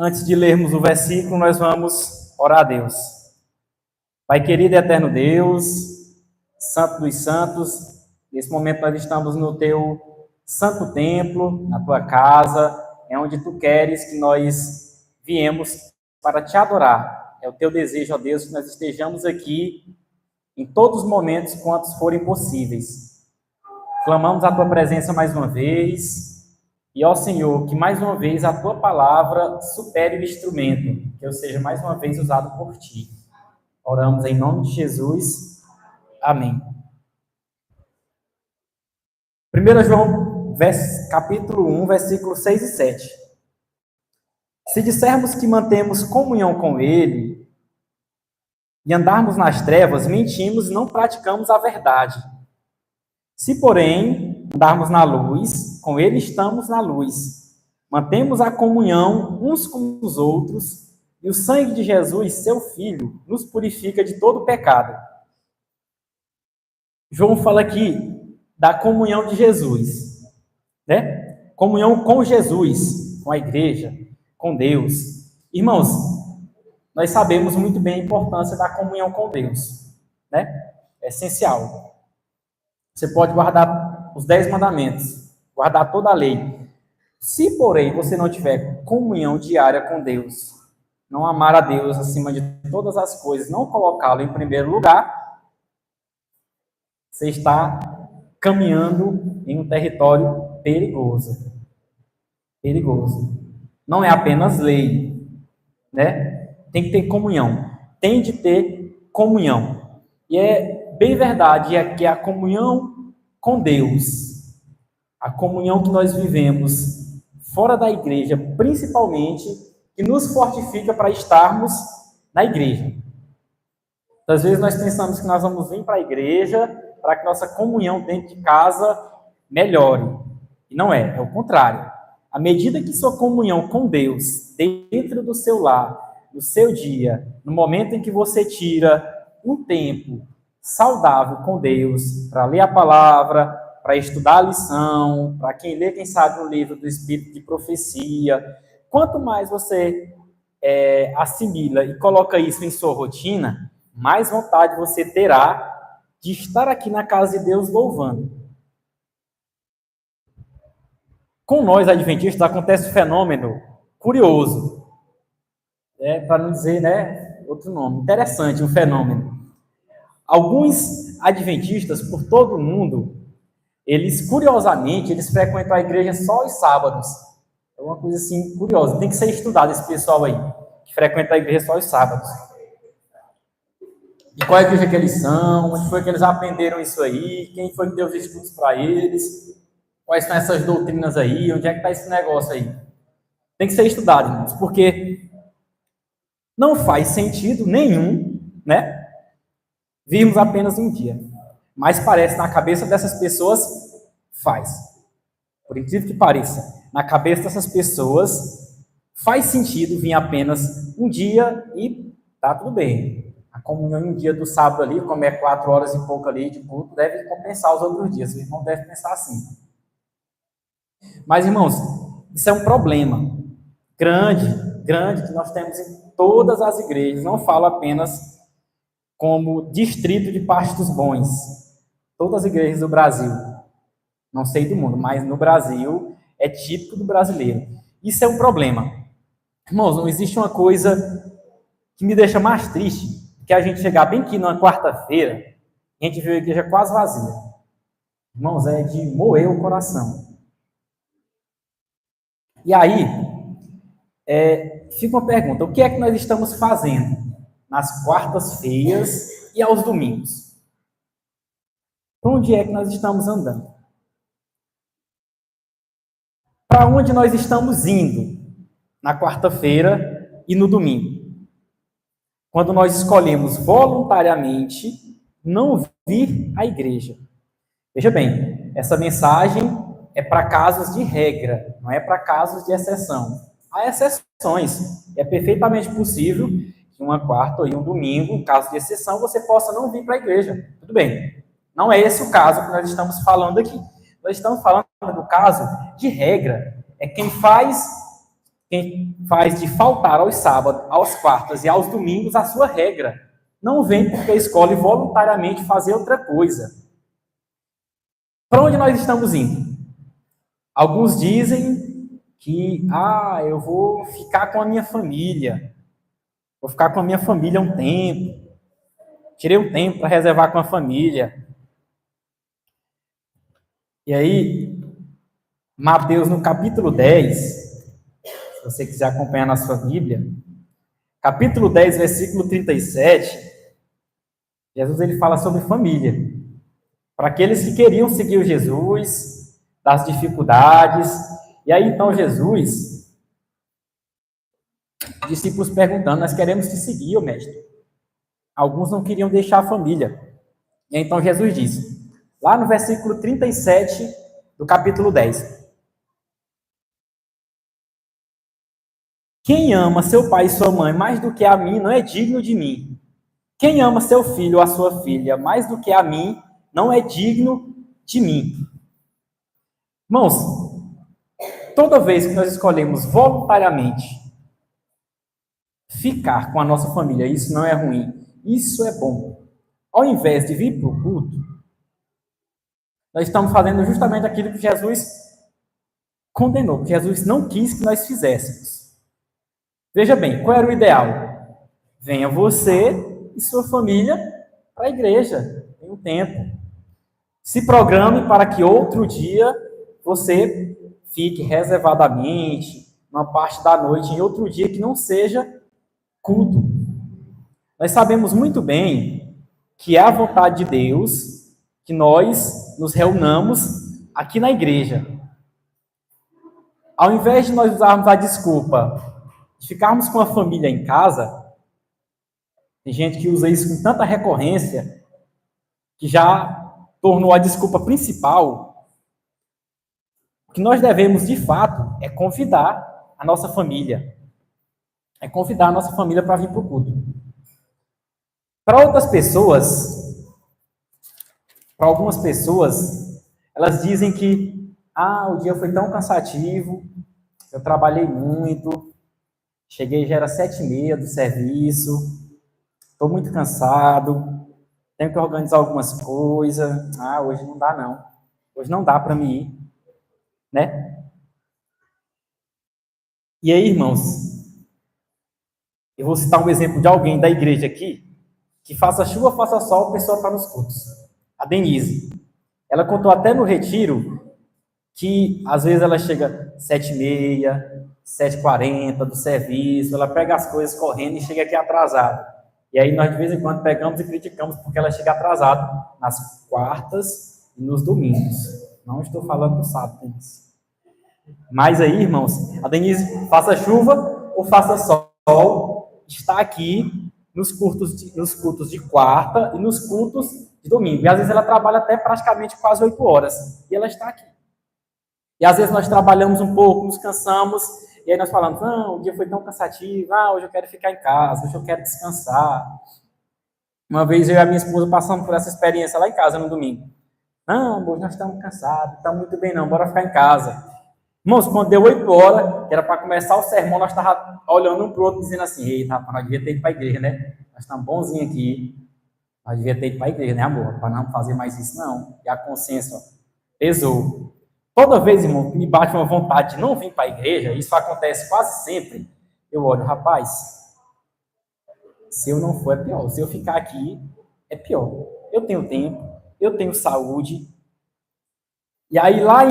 Antes de lermos o versículo, nós vamos orar a Deus. Pai querido e eterno Deus, Santo dos Santos, nesse momento nós estamos no Teu santo templo, na Tua casa, é onde Tu queres que nós viemos para Te adorar. É o Teu desejo, ó Deus, que nós estejamos aqui em todos os momentos, quantos forem possíveis. Clamamos a Tua presença mais uma vez. E, ó Senhor, que mais uma vez a Tua palavra supere o instrumento, que eu seja mais uma vez usado por Ti. Oramos em nome de Jesus. Amém. 1 João, capítulo 1, versículos 6 e 7. Se dissermos que mantemos comunhão com Ele e andarmos nas trevas, mentimos e não praticamos a verdade. Se, porém, andarmos na luz, com Ele estamos na luz. Mantemos a comunhão uns com os outros, e o sangue de Jesus, seu Filho, nos purifica de todo pecado. João fala aqui da comunhão de Jesus, né? Comunhão com Jesus, com a igreja, com Deus. Irmãos, nós sabemos muito bem a importância da comunhão com Deus, né? É essencial. Você pode guardar os 10 mandamentos, guardar toda a lei. Se, porém, você não tiver comunhão diária com Deus, não amar a Deus acima de todas as coisas, não colocá-lo em primeiro lugar, você está caminhando em um território perigoso. Perigoso. Não é apenas lei, né? Tem que ter comunhão. Tem de ter comunhão. E é bem verdade que a comunhão com Deus, a comunhão que nós vivemos fora da igreja, principalmente, que nos fortifica para estarmos na igreja. Às vezes nós pensamos que nós vamos vir para a igreja para que nossa comunhão dentro de casa melhore. E não é, é o contrário. À medida que sua comunhão com Deus, dentro do seu lar, no seu dia, no momento em que você tira um tempo saudável com Deus, para ler a palavra, para estudar a lição, para quem lê, quem sabe, um livro do Espírito de Profecia, quanto mais você assimila e coloca isso em sua rotina, mais vontade você terá de estar aqui na casa de Deus louvando. Com nós, adventistas, acontece um fenômeno curioso, para não dizer, né, outro nome, interessante, um fenômeno. Alguns adventistas, por todo o mundo, curiosamente, eles frequentam a igreja só aos sábados. É uma coisa assim curiosa, tem que ser estudado esse pessoal aí, que frequenta a igreja só aos sábados. E qual é a igreja que eles são? Onde foi que eles aprenderam isso aí? Quem foi que deu os estudos para eles? Quais são essas doutrinas aí? Onde é que está esse negócio aí? Tem que ser estudado, irmãos, porque não faz sentido nenhum, né? Virmos apenas um dia. Mas parece, na cabeça dessas pessoas, faz. Por incrível que pareça, na cabeça dessas pessoas, faz sentido vir apenas um dia e tá tudo bem. A comunhão em um dia do sábado ali, como é 4 horas e pouco ali de culto, deve compensar os outros dias. O irmão deve pensar assim. Mas, irmãos, isso é um problema grande, que nós temos em todas as igrejas. Não falo apenas como distrito de Pastos Bons. Todas as igrejas do Brasil. Não sei do mundo, mas no Brasil é típico do brasileiro. Isso é um problema. Irmãos, não existe uma coisa que me deixa mais triste que a gente chegar bem aqui numa quarta-feira e a gente vê a igreja quase vazia. Irmãos, é de moer o coração. E aí, fica uma pergunta: o que é que nós estamos fazendo nas quartas-feiras e aos domingos? Para onde é que nós estamos andando? Para onde nós estamos indo na quarta-feira e no domingo? Quando nós escolhemos voluntariamente não vir à igreja. Veja bem, essa mensagem é para casos de regra, não é para casos de exceção. Há exceções. É perfeitamente possível que uma quarta ou um domingo, em caso de exceção, você possa não vir para a igreja. Tudo bem. Não é esse o caso que nós estamos falando aqui. Nós estamos falando do caso de regra. É quem faz Quem faz de faltar aos sábados, aos quartas e aos domingos a sua regra. Não vem porque escolhe voluntariamente fazer outra coisa. Para onde nós estamos indo? Alguns dizem que, eu vou ficar com a minha família. Vou ficar com a minha família um tempo. Tirei um tempo para reservar com a família. E aí, Mateus, no capítulo 10, se você quiser acompanhar na sua Bíblia, capítulo 10, versículo 37, Jesus ele fala sobre família. Para aqueles que queriam seguir Jesus, das dificuldades. E aí, então, Jesus, discípulos perguntando, nós queremos te seguir, ô mestre. Alguns não queriam deixar a família. E aí, então, Jesus disse, lá no versículo 37 do capítulo 10, quem ama seu pai e sua mãe mais do que a mim não é digno de mim. Quem ama seu filho ou a sua filha mais do que a mim não é digno de mim. Irmãos, toda vez que nós escolhemos voluntariamente ficar com a nossa família, isso não é ruim, isso é bom. Ao invés de vir para o culto, nós estamos fazendo justamente aquilo que Jesus condenou, que Jesus não quis que nós fizéssemos. Veja bem, qual era o ideal? Venha você e sua família para a igreja, em um tempo. Se programe para que outro dia você fique reservadamente, uma parte da noite, em outro dia que não seja culto. Nós sabemos muito bem que é a vontade de Deus que nós nos reunamos aqui na igreja. Ao invés de nós usarmos a desculpa de ficarmos com a família em casa, tem gente que usa isso com tanta recorrência que já tornou a desculpa principal. O que nós devemos, de fato, é convidar a nossa família. É convidar a nossa família para vir para o culto. Para outras pessoas, para algumas pessoas, elas dizem que o dia foi tão cansativo, eu trabalhei muito, cheguei já era 7h30 do serviço, estou muito cansado, tenho que organizar algumas coisas, hoje não dá não, hoje não dá para mim ir, né? E aí, irmãos, eu vou citar um exemplo de alguém da igreja aqui, que faça chuva, faça sol, a pessoa está nos cultos. A Denise. Ela contou até no retiro que, às vezes, ela chega 7h30, 7h40 do serviço, ela pega as coisas correndo e chega aqui atrasada. E aí nós, de vez em quando, pegamos e criticamos porque ela chega atrasada nas quartas e nos domingos. Não estou falando do sábado, Denise. Mas aí, irmãos, a Denise, faça chuva ou faça sol, está aqui nos cultos de quarta e nos cultos de domingo. E às vezes ela trabalha até praticamente quase 8 horas. E ela está aqui. E às vezes nós trabalhamos um pouco, nos cansamos, e aí nós falamos, o dia foi tão cansativo, hoje eu quero ficar em casa, hoje eu quero descansar. Uma vez eu e a minha esposa passamos por essa experiência lá em casa no domingo. Hoje nós estamos cansados, não está muito bem não, bora ficar em casa. Irmãos, quando deu 8 horas, que era para começar o sermão, nós estávamos olhando um para o outro, dizendo assim, eita, rapaz, nós devia ter ido para a igreja, né? Nós estamos bonzinhos aqui, nós devia ter ido para a igreja, né, amor? Para não fazer mais isso, não. E a consciência pesou. Toda vez, irmão, que me bate uma vontade de não vir para a igreja, isso acontece quase sempre, eu olho, rapaz, se eu não for é pior, se eu ficar aqui é pior. Eu tenho tempo, eu tenho saúde. E aí lá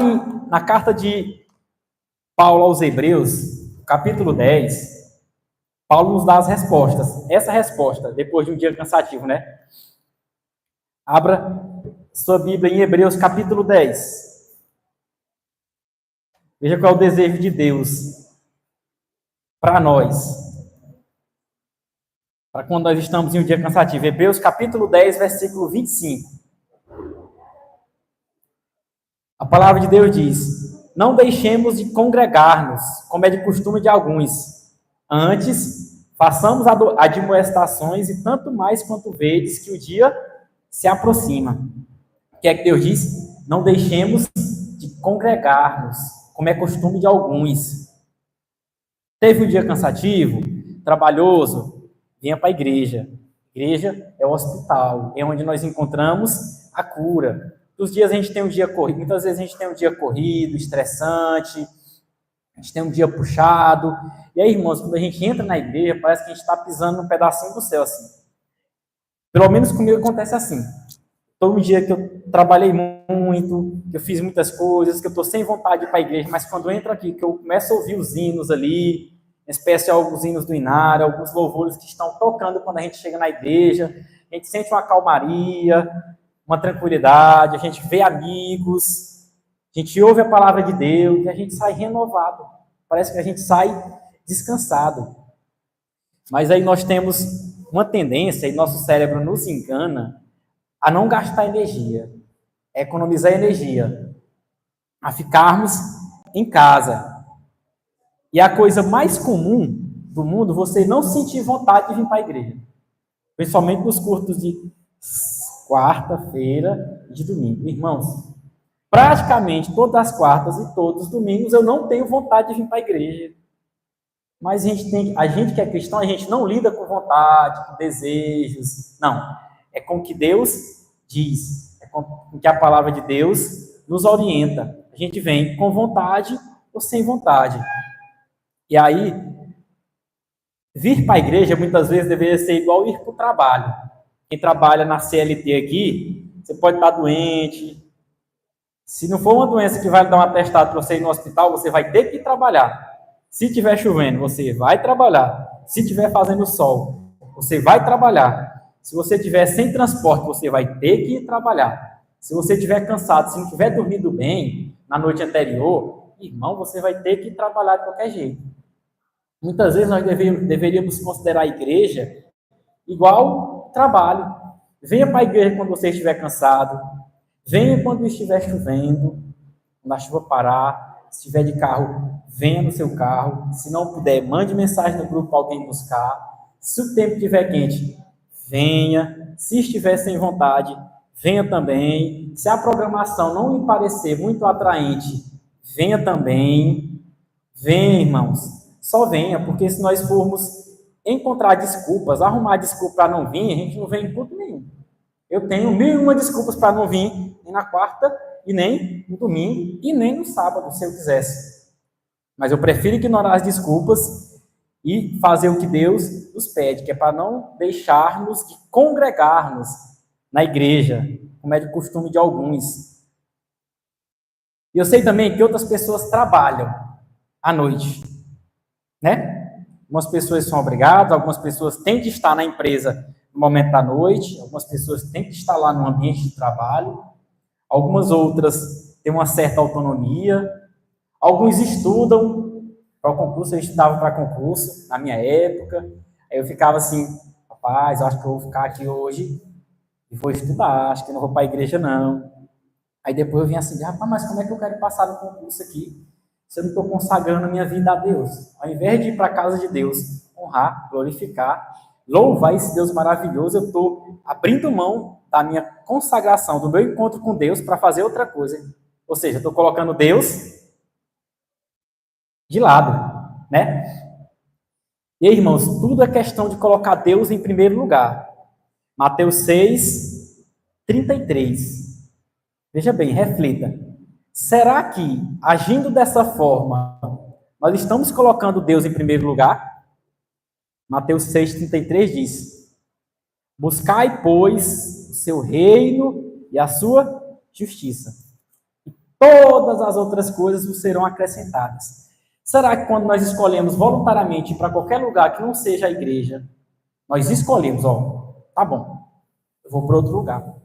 na carta de Paulo aos Hebreus, capítulo 10, Paulo nos dá as respostas. Essa resposta, depois de um dia cansativo, né? Abra sua Bíblia em Hebreus, capítulo 10. Veja qual é o desejo de Deus para nós. Para quando nós estamos em um dia cansativo. Hebreus, capítulo 10, versículo 25. A palavra de Deus diz: não deixemos de congregar-nos, como é de costume de alguns. Antes, façamos admoestações, e tanto mais quanto vedes que o dia se aproxima. O que é que Deus diz? Não deixemos de congregar-nos, como é costume de alguns. Teve um dia cansativo, trabalhoso, venha para a igreja. Igreja é o hospital, é onde nós encontramos a cura. Os dias a gente tem um dia corrido, muitas vezes a gente tem um dia corrido, estressante, a gente tem um dia puxado. E aí, irmãos, quando a gente entra na igreja, parece que a gente está pisando num pedacinho do céu, assim. Pelo menos comigo acontece assim. Todo dia que eu trabalhei muito, que eu fiz muitas coisas, que eu estou sem vontade de ir para a igreja, mas quando eu entro aqui, que eu começo a ouvir os hinos ali, em especial alguns hinos do Inário, alguns louvores que estão tocando quando a gente chega na igreja, a gente sente uma calmaria, uma tranquilidade, a gente vê amigos, a gente ouve a palavra de Deus e a gente sai renovado. Parece que a gente sai descansado. Mas aí nós temos uma tendência, e nosso cérebro nos engana, a não gastar energia, a economizar energia, a ficarmos em casa. E a coisa mais comum do mundo, você não sentir vontade de vir para a igreja. Principalmente nos cultos de quarta-feira e de domingo. Irmãos, praticamente todas as quartas e todos os domingos eu não tenho vontade de vir para a igreja. Mas a gente que é cristão, a gente não lida com vontade, com desejos. Não. É com o que Deus diz. É com o que a palavra de Deus nos orienta. A gente vem com vontade ou sem vontade. E aí, vir para a igreja muitas vezes deveria ser igual ir para o trabalho. Quem trabalha na CLT aqui, você pode estar doente. Se não for uma doença que vai dar um atestado para você ir no hospital, você vai ter que ir trabalhar. Se estiver chovendo, você vai trabalhar. Se estiver fazendo sol, você vai trabalhar. Se você estiver sem transporte, você vai ter que ir trabalhar. Se você estiver cansado, se não tiver dormido bem na noite anterior, irmão, você vai ter que ir trabalhar de qualquer jeito. Muitas vezes nós deveríamos considerar a igreja igual trabalho. Venha para a igreja quando você estiver cansado. Venha quando estiver chovendo, quando a chuva parar. Se estiver de carro, venha no seu carro. Se não puder, mande mensagem no grupo para alguém buscar. Se o tempo estiver quente, venha. Se estiver sem vontade, venha também. Se a programação não lhe parecer muito atraente, venha também. Venha, irmãos. Só venha, porque se nós formos encontrar desculpas, arrumar desculpa para não vir, a gente não vem em culto nenhum. Eu tenho 1001 desculpas para não vir, nem na quarta, e nem no domingo, e nem no sábado, se eu quisesse. Mas eu prefiro ignorar as desculpas e fazer o que Deus nos pede, que é para não deixarmos de congregarmos na igreja, como é de costume de alguns. E eu sei também que outras pessoas trabalham à noite, né? Algumas pessoas são obrigadas, algumas pessoas têm que estar na empresa no momento da noite, algumas pessoas têm que estar lá no ambiente de trabalho, algumas outras têm uma certa autonomia, alguns estudam para o concurso, eu estudava para concurso na minha época, aí eu ficava assim, rapaz, eu acho que eu vou ficar aqui hoje e vou estudar, acho que eu não vou para a igreja não. Aí depois eu vinha assim, rapaz, mas como é que eu quero passar no concurso aqui? Se eu não estou consagrando a minha vida a Deus. Ao invés de ir para a casa de Deus, honrar, glorificar, louvar esse Deus maravilhoso, eu estou abrindo mão da minha consagração, do meu encontro com Deus para fazer outra coisa. Ou seja, eu estou colocando Deus de lado, né? E aí, irmãos, tudo é questão de colocar Deus em primeiro lugar. Mateus 6, 33. Veja bem, reflita. Será que, agindo dessa forma, nós estamos colocando Deus em primeiro lugar? Mateus 6,33 diz: buscai, pois, o seu reino e a sua justiça. E todas as outras coisas vos serão acrescentadas. Será que quando nós escolhemos voluntariamente ir para qualquer lugar que não seja a igreja, nós escolhemos, tá bom, eu vou para outro lugar.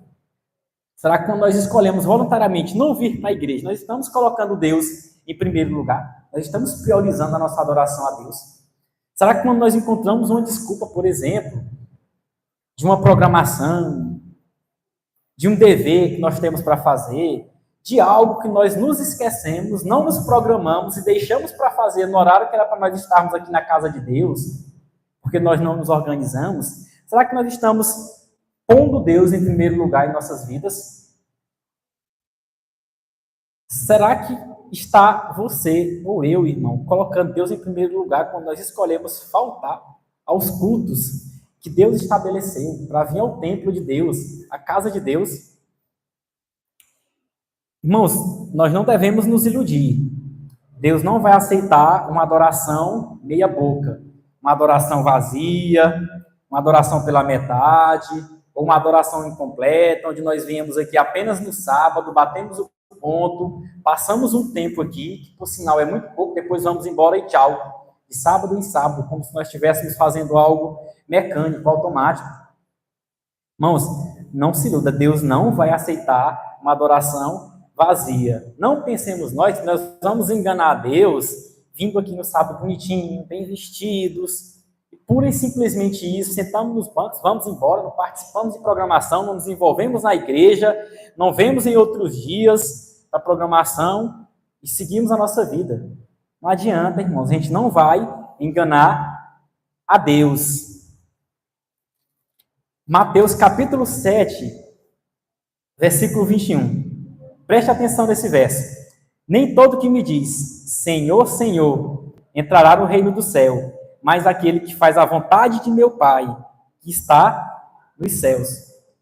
Será que quando nós escolhemos voluntariamente não vir para a igreja, nós estamos colocando Deus em primeiro lugar? Nós estamos priorizando a nossa adoração a Deus? Será que quando nós encontramos uma desculpa, por exemplo, de uma programação, de um dever que nós temos para fazer, de algo que nós nos esquecemos, não nos programamos e deixamos para fazer no horário que era para nós estarmos aqui na casa de Deus, porque nós não nos organizamos, será que nós estamos pondo Deus em primeiro lugar em nossas vidas? Será que está você ou eu, irmão, colocando Deus em primeiro lugar quando nós escolhemos faltar aos cultos que Deus estabeleceu para vir ao templo de Deus, à casa de Deus? Irmãos, nós não devemos nos iludir. Deus não vai aceitar uma adoração meia boca, uma adoração vazia, uma adoração pela metade, ou uma adoração incompleta, onde nós viemos aqui apenas no sábado, batemos o ponto, passamos um tempo aqui, que por sinal é muito pouco, depois vamos embora e tchau. De sábado em sábado, como se nós estivéssemos fazendo algo mecânico, automático. Irmãos, não se iluda, Deus não vai aceitar uma adoração vazia. Não pensemos nós que nós vamos enganar a Deus vindo aqui no sábado bonitinho, bem vestidos, e pura e simplesmente isso, sentamos nos bancos, vamos embora, não participamos de programação, não nos envolvemos na igreja, não vemos em outros dias da programação e seguimos a nossa vida. Não adianta, irmãos, a gente não vai enganar a Deus. Mateus capítulo 7, versículo 21. Preste atenção nesse verso. Nem todo que me diz, Senhor, Senhor, entrará no reino do céu, mas aquele que faz a vontade de meu Pai, que está nos céus.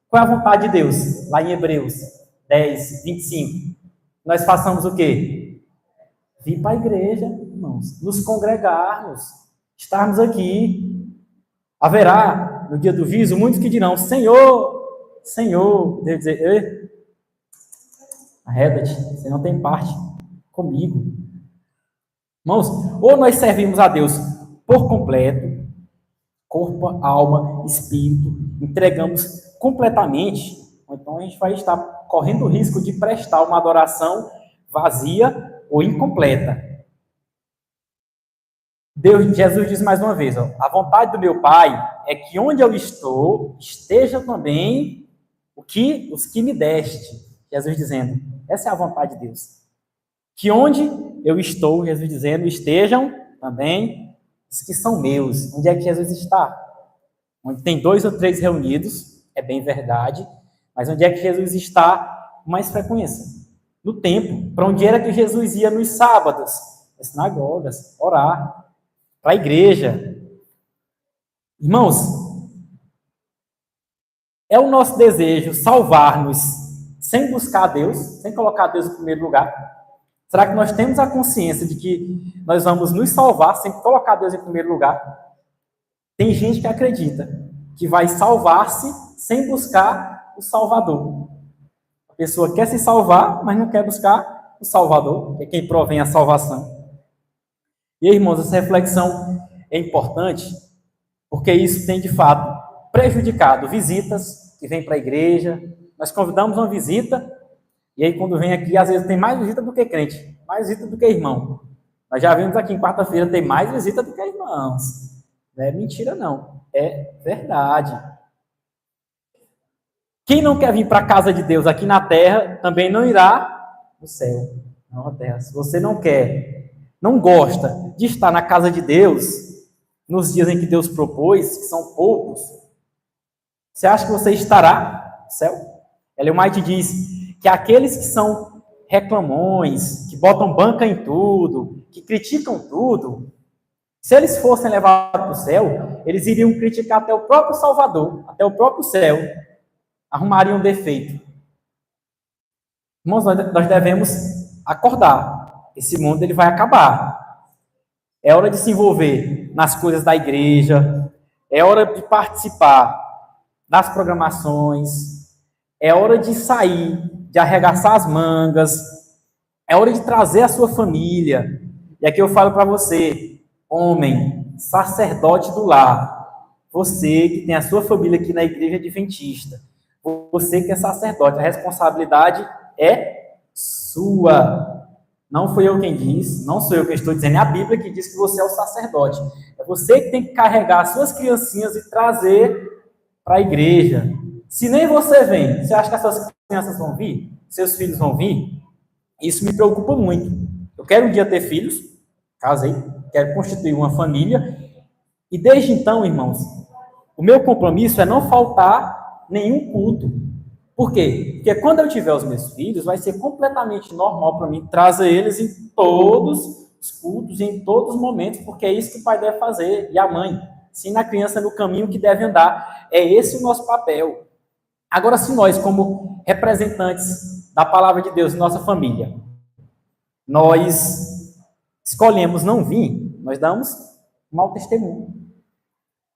Qual é a vontade de Deus? Lá em Hebreus 10, 25. Nós façamos o quê? Vir para a igreja, irmãos, nos congregarmos, estarmos aqui. Haverá, no dia do juízo, muitos que dirão, Senhor, Senhor, Deus dizer, arreda-te, você não tem parte comigo. Irmãos, ou nós servimos a Deus por completo, corpo, alma, espírito, entregamos completamente, ou então a gente vai estar correndo o risco de prestar uma adoração vazia ou incompleta. Jesus diz mais uma vez, a vontade do meu Pai é que onde eu estou, esteja também os que me deste. Jesus dizendo, essa é a vontade de Deus. Que onde eu estou, Jesus dizendo, estejam também os que são meus. Onde é que Jesus está? Onde tem 2 ou 3 reunidos, é bem verdade, mas onde é que Jesus está com mais frequência? No templo. Para onde era que Jesus ia nos sábados? Nas sinagogas, orar, para a igreja. Irmãos, é o nosso desejo salvar-nos sem buscar a Deus, sem colocar a Deus em primeiro lugar? Será que nós temos a consciência de que nós vamos nos salvar sem colocar Deus em primeiro lugar? Tem gente que acredita que vai salvar-se sem buscar o Salvador. A pessoa quer se salvar, mas não quer buscar o Salvador, que é quem provém a salvação. E aí, irmãos, essa reflexão é importante, porque isso tem, de fato, prejudicado visitas que vêm para a igreja. Nós convidamos uma visita, e aí quando vem aqui, às vezes tem mais visita do que crente, mais visita do que irmão. Nós já vimos aqui em quarta-feira, tem mais visita do que irmãos. Não é mentira, não. É verdade. Quem não quer vir para a casa de Deus aqui na terra, também não irá no céu. Não, na terra. Se você não quer, não gosta de estar na casa de Deus, nos dias em que Deus propôs, que são poucos, você acha que você estará no céu? Ellen White diz que aqueles que são reclamões, que botam banca em tudo, que criticam tudo, se eles fossem levados para o céu, eles iriam criticar até o próprio Salvador, até o próprio céu, arrumariam um defeito. Irmãos, nós devemos acordar. Esse mundo ele vai acabar. É hora de se envolver nas coisas da igreja, é hora de participar das programações, é hora de sair, de arregaçar as mangas, é hora de trazer a sua família. E aqui eu falo para você, homem, sacerdote do lar, você que tem a sua família aqui na igreja adventista, você que é sacerdote, a responsabilidade é sua. Não fui eu quem diz, não sou eu que estou dizendo, é a Bíblia que diz que você é o sacerdote. É você que tem que carregar as suas criancinhas e trazer para a igreja. Se nem você vem, você acha que as suas crianças vão vir? Seus filhos vão vir? Isso me preocupa muito. Eu quero um dia ter filhos, casei, quero constituir uma família, e desde então, irmãos, o meu compromisso é não faltar nenhum culto. Por quê? Porque quando eu tiver os meus filhos, vai ser completamente normal para mim trazer eles em todos os cultos, em todos os momentos, porque é isso que o pai deve fazer, e a mãe. Ensina a criança no caminho que deve andar. É esse o nosso papel. Agora, se nós, como representantes da palavra de Deus em nossa família, nós escolhemos não vir, nós damos mau testemunho.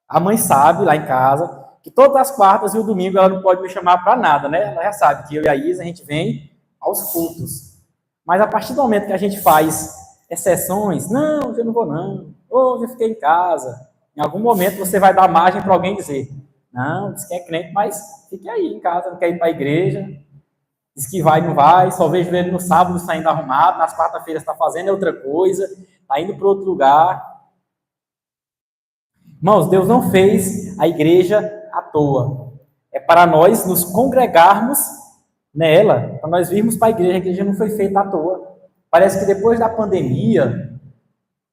A mãe sabe, lá em casa, que todas as quartas e o domingo ela não pode me chamar para nada, né? Ela já sabe que eu e a Isa, a gente vem aos cultos. Mas a partir do momento que a gente faz exceções, não, hoje eu não vou não, hoje eu fiquei em casa. Em algum momento você vai dar margem para alguém dizer, não, diz que é crente, mas fique aí em casa, não quer ir para a igreja, diz que vai, não vai, só vejo ele no sábado saindo arrumado, nas quarta-feiras está fazendo outra coisa, está indo para outro lugar. Irmãos, Deus não fez a igreja à toa. É para nós nos congregarmos nela, para nós virmos para a igreja não foi feita à toa. Parece que depois da pandemia,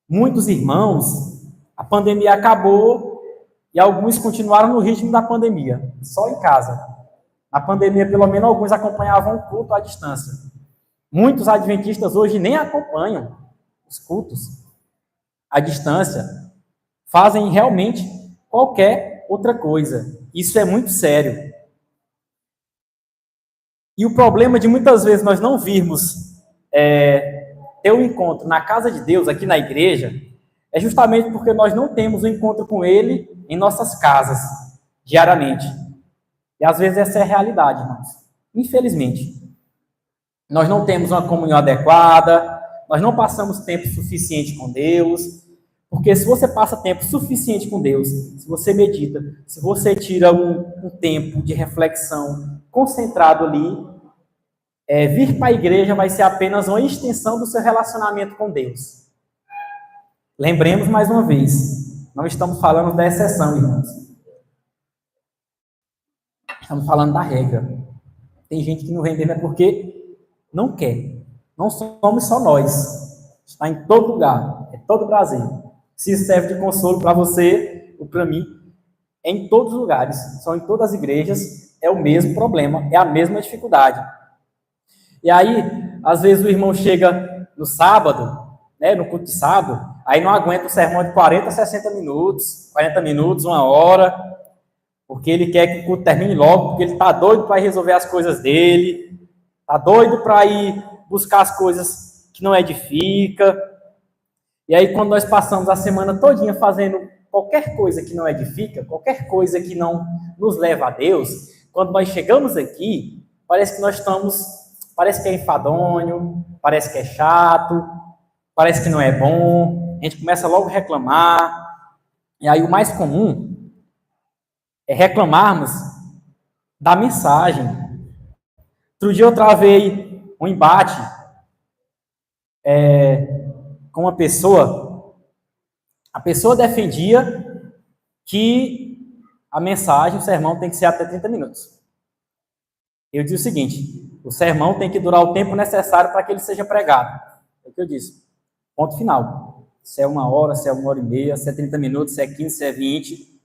muitos irmãos, a pandemia acabou e alguns continuaram no ritmo da pandemia, só em casa. Na pandemia, pelo menos, alguns acompanhavam o culto à distância. Muitos adventistas hoje nem acompanham os cultos à distância, fazem realmente qualquer outra coisa. Isso é muito sério. E o problema de muitas vezes nós não virmos ter um encontro na casa de Deus, aqui na igreja, é justamente porque nós não temos um encontro com Ele em nossas casas, diariamente. E às vezes essa é a realidade, irmãos. Infelizmente. Nós não temos uma comunhão adequada, nós não passamos tempo suficiente com Deus, porque se você passa tempo suficiente com Deus, se você medita, se você tira um tempo de reflexão concentrado ali, vir para a igreja vai ser apenas uma extensão do seu relacionamento com Deus. Lembremos mais uma vez, não estamos falando da exceção, irmãos. Estamos falando da regra. Tem gente que não vem mesmo porque não quer. Não somos só nós. Está em todo lugar, é todo o Brasil. Se isso serve de consolo para você ou para mim, é em todos os lugares, são em todas as igrejas, é o mesmo problema, é a mesma dificuldade. E aí, às vezes o irmão chega no sábado, né, no culto de sábado, aí não aguenta o sermão de 40, 60 minutos, 40 minutos, 1 hora, porque ele quer que o culto termine logo, porque ele está doido para resolver as coisas dele, está doido para ir buscar as coisas que não edifica. E aí, quando nós passamos a semana todinha fazendo qualquer coisa que não edifica, qualquer coisa que não nos leva a Deus, quando nós chegamos aqui, parece que nós estamos, parece que é enfadonho, parece que é chato, parece que não é bom, a gente começa logo a reclamar. E aí, o mais comum é reclamarmos da mensagem. Outro dia eu travei um embate com uma pessoa. A pessoa defendia que a mensagem, o sermão tem que ser até 30 minutos. Eu disse o seguinte, o sermão tem que durar o tempo necessário para que ele seja pregado. É o que eu disse. Ponto final. Se é 1 hora, se é 1 hora e meia, se é 30 minutos, se é 15, se é 20.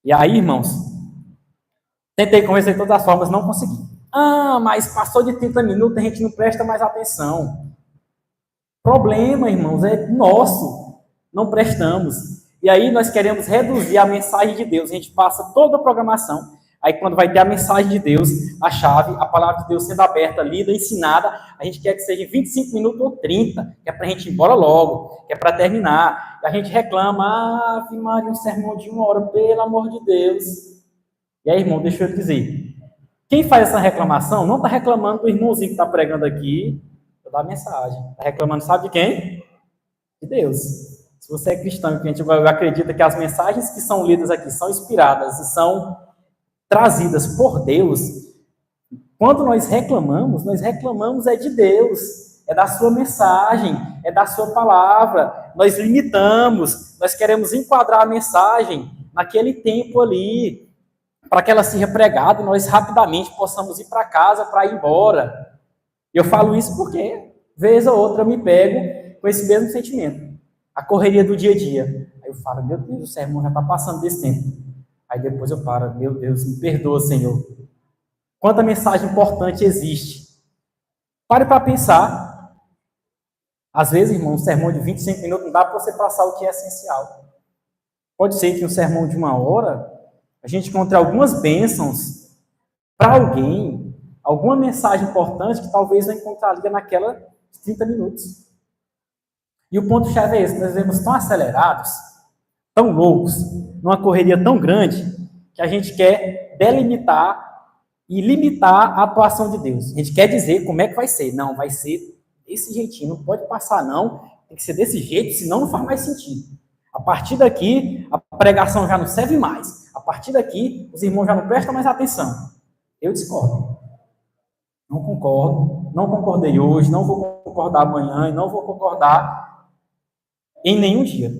E aí, irmãos, tentei convencer de todas as formas, não consegui. Mas passou de 30 minutos, a gente não presta mais atenção. Problema, irmãos, é nosso. Não prestamos. E aí nós queremos reduzir a mensagem de Deus. A gente passa toda a programação. Aí quando vai ter a mensagem de Deus, a chave, a palavra de Deus sendo aberta, lida, ensinada, a gente quer que seja 25 minutos ou 30, que é para a gente ir embora logo, que é para terminar. E a gente reclama, Ave Maria, um sermão de 1 hora, pelo amor de Deus. E aí, irmão, deixa eu te dizer, quem faz essa reclamação não está reclamando do irmãozinho que está pregando aqui, da mensagem. Está reclamando, sabe de quem? De Deus. Se você é cristão e a gente acredita que as mensagens que são lidas aqui são inspiradas e são trazidas por Deus, quando nós reclamamos é de Deus, é da sua mensagem, é da sua palavra. Nós limitamos, nós queremos enquadrar a mensagem naquele tempo ali, para que ela seja pregada e nós rapidamente possamos ir para casa, para ir embora. Eu falo isso porque, vez ou outra, eu me pego com esse mesmo sentimento. A correria do dia a dia. Aí eu falo, meu Deus, o sermão já está passando desse tempo. Aí depois eu paro, meu Deus, me perdoa, Senhor. quanta mensagem importante existe. Pare para pensar. Às vezes, irmão, um sermão de 25 minutos não dá para você passar o que é essencial. Pode ser que um sermão de 1 hora, a gente encontre algumas bênçãos para alguém, alguma mensagem importante que talvez não encontraria naquela 30 minutos. E o ponto-chave é esse: nós vivemos tão acelerados, tão loucos, numa correria tão grande, que a gente quer delimitar e limitar a atuação de Deus. A gente quer dizer como é que vai ser. Não, vai ser desse jeitinho, não pode passar não, tem que ser desse jeito, senão não faz mais sentido. A partir daqui, a pregação já não serve mais. A partir daqui, os irmãos já não prestam mais atenção. Eu discordo. Não concordo, não concordei hoje, não vou concordar amanhã e não vou concordar em nenhum dia.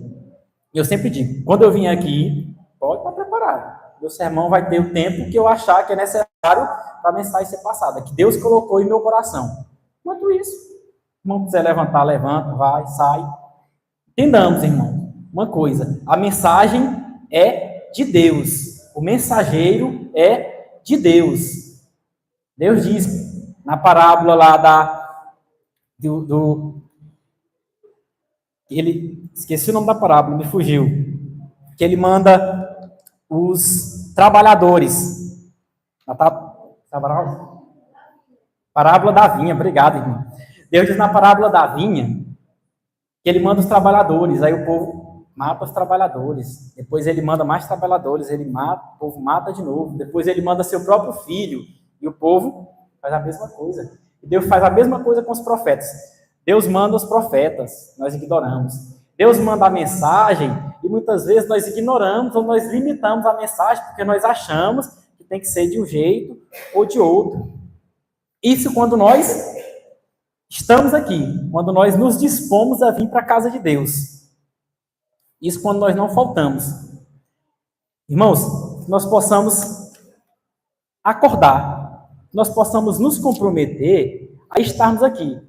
Eu sempre digo, quando eu vim aqui, pode estar preparado. Meu sermão vai ter o tempo que eu achar que é necessário para a mensagem ser passada, que Deus colocou em meu coração. Enquanto isso, se o irmão quiser levantar, levanta, vai, sai. Entendamos, irmão, uma coisa: a mensagem é de Deus, o mensageiro é de Deus. Deus diz na parábola lá esqueci o nome da parábola, me fugiu, que ele manda os trabalhadores. Parábola da vinha, obrigado, irmão. Deus diz na parábola da vinha que ele manda os trabalhadores, aí o povo mata os trabalhadores, depois ele manda mais trabalhadores, o povo mata de novo, depois ele manda seu próprio filho, e o povo faz a mesma coisa. E Deus faz a mesma coisa com os profetas. Deus manda os profetas, nós ignoramos. Deus manda a mensagem, e muitas vezes nós ignoramos ou nós limitamos a mensagem, porque nós achamos que tem que ser de um jeito ou de outro. Isso quando nós estamos aqui, quando nós nos dispomos a vir para a casa de Deus. Isso quando nós não faltamos. Irmãos, que nós possamos acordar, que nós possamos nos comprometer a estarmos aqui,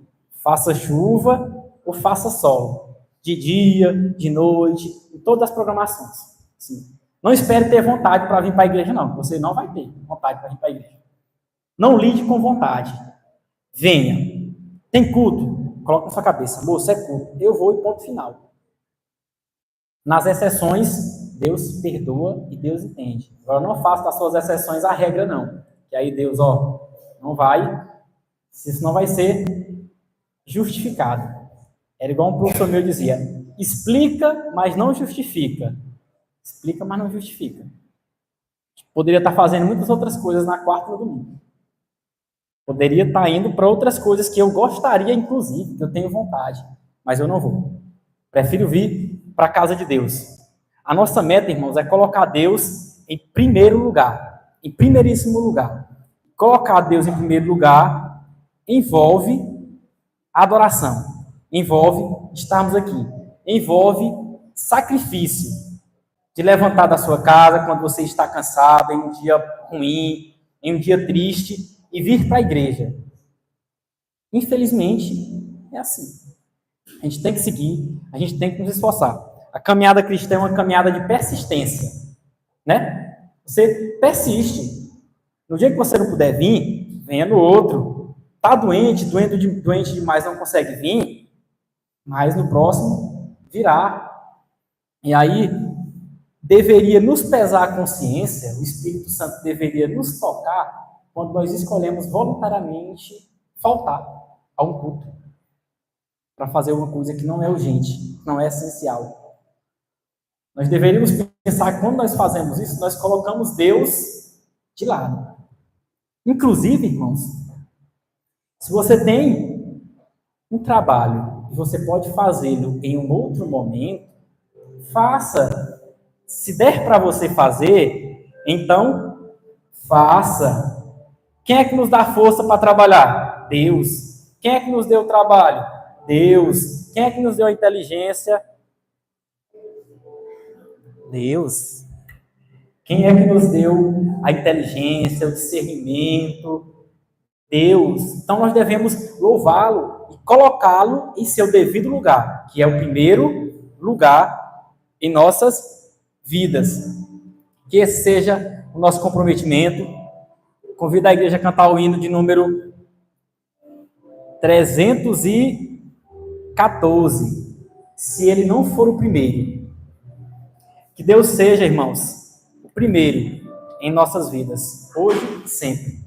faça chuva ou faça sol, de dia, de noite, em todas as programações. Sim. Não espere ter vontade para vir para a igreja, não. Você não vai ter vontade para vir para a igreja. Não lide com vontade. Venha. Tem culto? Coloca na sua cabeça. Moço, é culto. Eu vou e ponto final. Nas exceções, Deus perdoa e Deus entende. Agora, não faça das suas exceções a regra, não. Que aí Deus, não vai. Isso não vai ser justificado. Era igual um professor meu dizia: explica, mas não justifica. Explica, mas não justifica. Poderia estar fazendo muitas outras coisas na quarta e no domingo. Poderia estar indo para outras coisas que eu gostaria, inclusive, que eu tenho vontade, mas eu não vou. Prefiro vir para a casa de Deus. A nossa meta, irmãos, é colocar Deus em primeiro lugar, em primeiríssimo lugar. Colocar Deus em primeiro lugar envolve adoração, envolve estarmos aqui, envolve sacrifício, de levantar da sua casa quando você está cansado, em um dia ruim, em um dia triste, e vir para a igreja. Infelizmente, é assim. A gente tem que seguir, a gente tem que nos esforçar. A caminhada cristã é uma caminhada de persistência, né? Você persiste. No dia que você não puder vir, venha no outro. Está doente demais, não consegue vir, mas no próximo virá. E aí, deveria nos pesar a consciência, o Espírito Santo deveria nos tocar quando nós escolhemos voluntariamente faltar a um culto para fazer uma coisa que não é urgente, não é essencial. Nós deveríamos pensar que quando nós fazemos isso, nós colocamos Deus de lado. Inclusive, irmãos, se você tem um trabalho e você pode fazê-lo em um outro momento, faça. Se der para você fazer, então faça. Quem é que nos dá força para trabalhar? Deus. Quem é que nos deu o trabalho? Deus. Quem é que nos deu a inteligência? Deus. Quem é que nos deu a inteligência, o discernimento? Deus. Então nós devemos louvá-lo e colocá-lo em seu devido lugar, que é o primeiro lugar em nossas vidas. Que esse seja o nosso comprometimento. convido a igreja a cantar o hino de número 314. Se ele não for o primeiro. Que Deus seja, irmãos, o primeiro em nossas vidas, hoje e sempre.